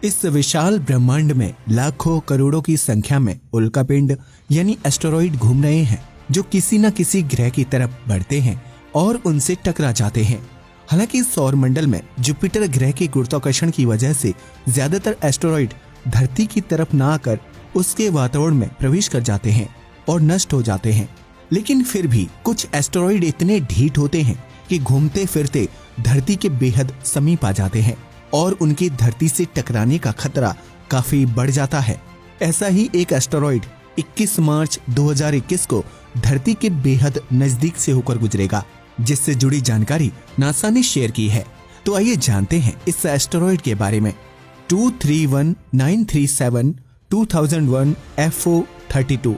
इस विशाल ब्रह्मांड में लाखों करोड़ों की संख्या में उल्कापिंड यानी एस्टेरॉइड घूम रहे हैं, जो किसी न किसी ग्रह की तरफ बढ़ते हैं और उनसे टकरा जाते हैं। हालांकि सौर मंडल में जुपिटर ग्रह के गुरुत्वाकर्षण की वजह से ज्यादातर एस्टेरॉइड धरती की तरफ न आकर उसके वातावरण में प्रवेश कर जाते हैं और नष्ट हो जाते हैं। लेकिन फिर भी कुछ एस्टेरॉइड इतने ढीठ होते हैं कि घूमते फिरते धरती के बेहद समीप आ जाते हैं और उनकी धरती से टकराने का खतरा काफी बढ़ जाता है। ऐसा ही एक एस्टेरॉइड 21 मार्च 2021 को धरती के बेहद नजदीक से होकर गुजरेगा, जिससे जुड़ी जानकारी नासा ने शेयर की है। तो आइए जानते हैं इस एस्टेरॉइड के बारे में। 231937 2001 FO32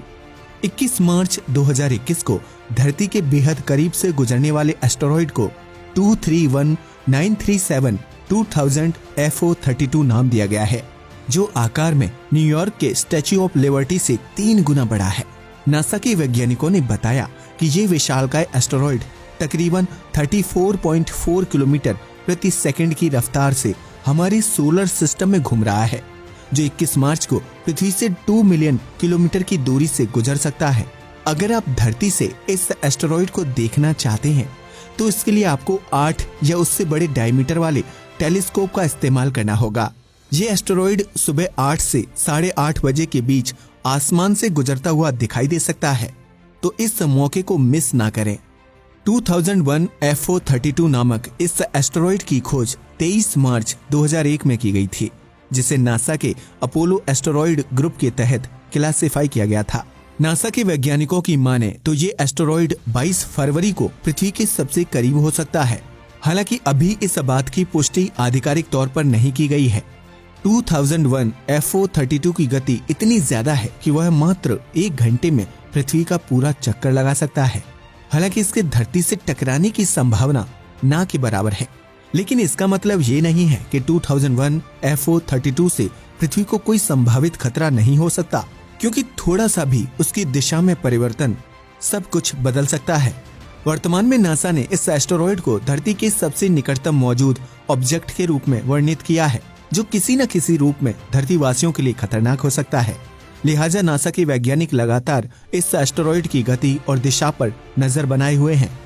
21 मार्च 2021 को धरती के बेहद करीब से गुजरने वाले एस्टेरॉइड को 231937 2000 FO32 नाम दिया गया है, जो आकार में न्यूयॉर्क के स्टैच्यू ऑफ लिबर्टी से 3 गुना बड़ा है। नासा के वैज्ञानिकों ने बताया कि ये विशालकाय एस्टेरॉइड तकरीबन 34.4 किलोमीटर प्रति सेकंड की रफ्तार से हमारे सोलर सिस्टम में घूम रहा है, जो 21 मार्च को पृथ्वी से 2 मिलियन किलोमीटर की दूरी से गुजर सकता है। अगर आप धरती से इस एस्टेरॉइड को देखना चाहते हैं तो इसके लिए आपको 8 या उससे बड़े डायमीटर वाले टेलीस्कोप का इस्तेमाल करना होगा। ये एस्टेरॉइड सुबह 8 से 8:30 बजे के बीच आसमान से गुजरता हुआ दिखाई दे सकता है, तो इस मौके को मिस ना करें। 2001 FO32 नामक इस एस्टेरॉइड की खोज 23 मार्च 2001 में की गई थी, जिसे नासा के अपोलो एस्टेरॉइड ग्रुप के तहत क्लासिफाई किया गया था। नासा के वैज्ञानिकों की माने तो ये एस्टेरॉइड 22 फरवरी को पृथ्वी के सबसे करीब हो सकता है। हालांकि अभी इस बात की पुष्टि आधिकारिक तौर पर नहीं की गई है। 2001 FO32 की गति इतनी ज्यादा है कि वह मात्र 1 घंटे में पृथ्वी का पूरा चक्कर लगा सकता है। हालांकि इसके धरती से टकराने की संभावना ना के बराबर है, लेकिन इसका मतलब ये नहीं है कि 2001 FO32 से पृथ्वी को कोई संभावित खतरा नहीं हो सकता, क्योंकि थोड़ा सा भी उसकी दिशा में परिवर्तन सब कुछ बदल सकता है। वर्तमान में नासा ने इस एस्टेरॉइड को धरती के सबसे निकटतम मौजूद ऑब्जेक्ट के रूप में वर्णित किया है, जो किसी न किसी रूप में धरती वासियों के लिए खतरनाक हो सकता है। लिहाजा नासा के वैज्ञानिक लगातार इस एस्टेरॉइड की गति और दिशा पर नजर बनाए हुए हैं।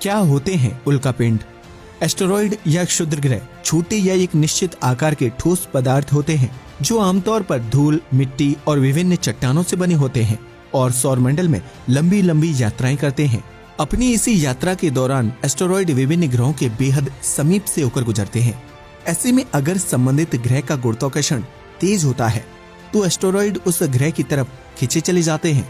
क्या होते हैं उल्कापिंड? एस्टेरॉइड या क्षुद्र ग्रह छोटे या एक निश्चित आकार के ठोस पदार्थ होते हैं, जो आमतौर पर धूल, मिट्टी और विभिन्न चट्टानों से बने होते हैं और सौरमंडल में लंबी लंबी यात्राएं करते हैं। अपनी इसी यात्रा के दौरान एस्टेरॉइड विभिन्न ग्रहों के बेहद समीप से होकर गुजरते हैं। ऐसे में अगर संबंधित ग्रह का गुरुत्वाकर्षण तेज होता है तो एस्टेरॉइड उस ग्रह की तरफ खींचे चले जाते हैं।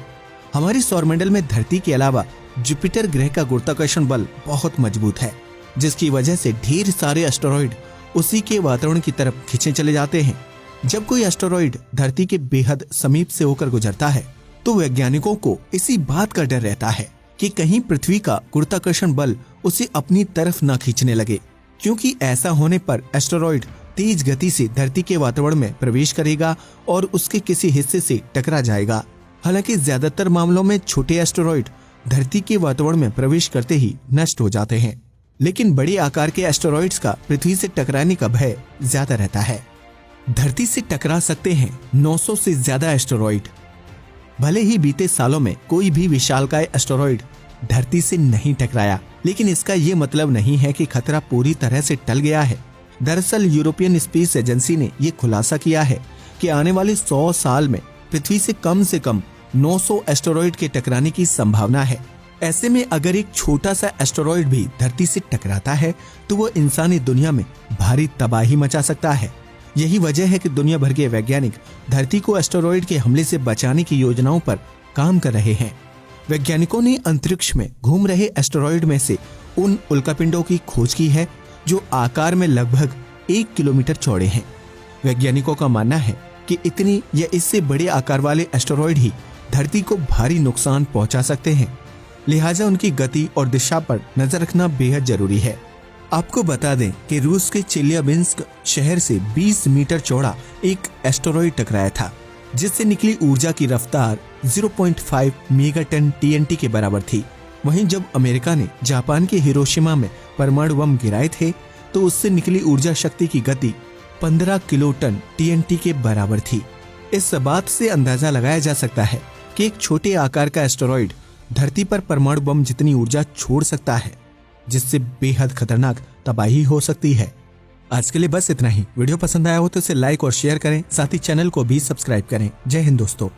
हमारे सौरमंडल में धरती के अलावा जुपिटर ग्रह का गुरुत्वाकर्षण बल बहुत मजबूत है, जिसकी वजह से ढेर सारे एस्टेरॉइड उसी के वातावरण की तरफ खींचे चले जाते हैं। जब कोई एस्टेरॉइड धरती के बेहद समीप से होकर गुजरता है तो वैज्ञानिकों को इसी बात का डर रहता है कि कहीं पृथ्वी का गुरुत्वाकर्षण बल उसे अपनी तरफ न खींचने लगे, क्योंकि ऐसा होने पर एस्टेरॉइड तेज गति से धरती के वातावरण में प्रवेश करेगा और उसके किसी हिस्से से टकरा जाएगा। हालांकि ज्यादातर मामलों में छोटे एस्टेरॉइड धरती के वातावरण में प्रवेश करते ही नष्ट हो जाते हैं, लेकिन बड़े आकार के एस्टेरॉइड्स का पृथ्वी से टकराने का भय ज्यादा रहता है। धरती से टकरा सकते हैं 900 से ज्यादा एस्टेरॉइड। भले ही बीते सालों में कोई भी विशालकाय एस्टेरॉइड धरती से नहीं टकराया, लेकिन इसका ये मतलब नहीं है कि खतरा पूरी तरह से टल गया है। दरअसल यूरोपियन स्पेस एजेंसी ने ये खुलासा किया है कि आने वाले 100 साल में पृथ्वी से कम 900 एस्टेरॉइड के टकराने की संभावना है। ऐसे में अगर एक छोटा सा एस्टेरॉइड भी धरती से टकराता है तो वो इंसानी दुनिया में भारी तबाही मचा सकता है। यही वजह है कि दुनिया भर के वैज्ञानिक धरती को एस्टेरॉइड के हमले से बचाने की योजनाओं पर काम कर रहे हैं। वैज्ञानिकों ने अंतरिक्ष में घूम रहे एस्टेरॉइड में से उन उल्कापिंडों की खोज की है जो आकार में लगभग 1 किलोमीटर चौड़े हैं। वैज्ञानिकों का मानना है कि इतनी या इससे बड़े आकार वाले एस्टेरॉइड ही धरती को भारी नुकसान पहुंचा सकते हैं। लिहाजा उनकी गति और दिशा पर नजर रखना बेहद जरूरी है। आपको बता दें कि रूस के चेल्याबिंस्क शहर से 20 मीटर चौड़ा एक एस्टेरॉइड टकराया था, जिससे निकली ऊर्जा की रफ्तार 0.5 मेगाटन TNT के बराबर थी। वहीं जब अमेरिका ने जापान के हिरोशिमा में परमाणु बम गिराए थे तो उससे निकली ऊर्जा शक्ति की गति 15 किलोटन TNT के बराबर थी। इस बात से अंदाजा लगाया जा सकता है कि एक छोटे आकार का एस्टेरॉइड धरती पर परमाणु बम जितनी ऊर्जा छोड़ सकता है, जिससे बेहद खतरनाक तबाही हो सकती है। आज के लिए बस इतना ही। वीडियो पसंद आया हो तो इसे लाइक और शेयर करें, साथ ही चैनल को भी सब्सक्राइब करें। जय हिंद दोस्तों।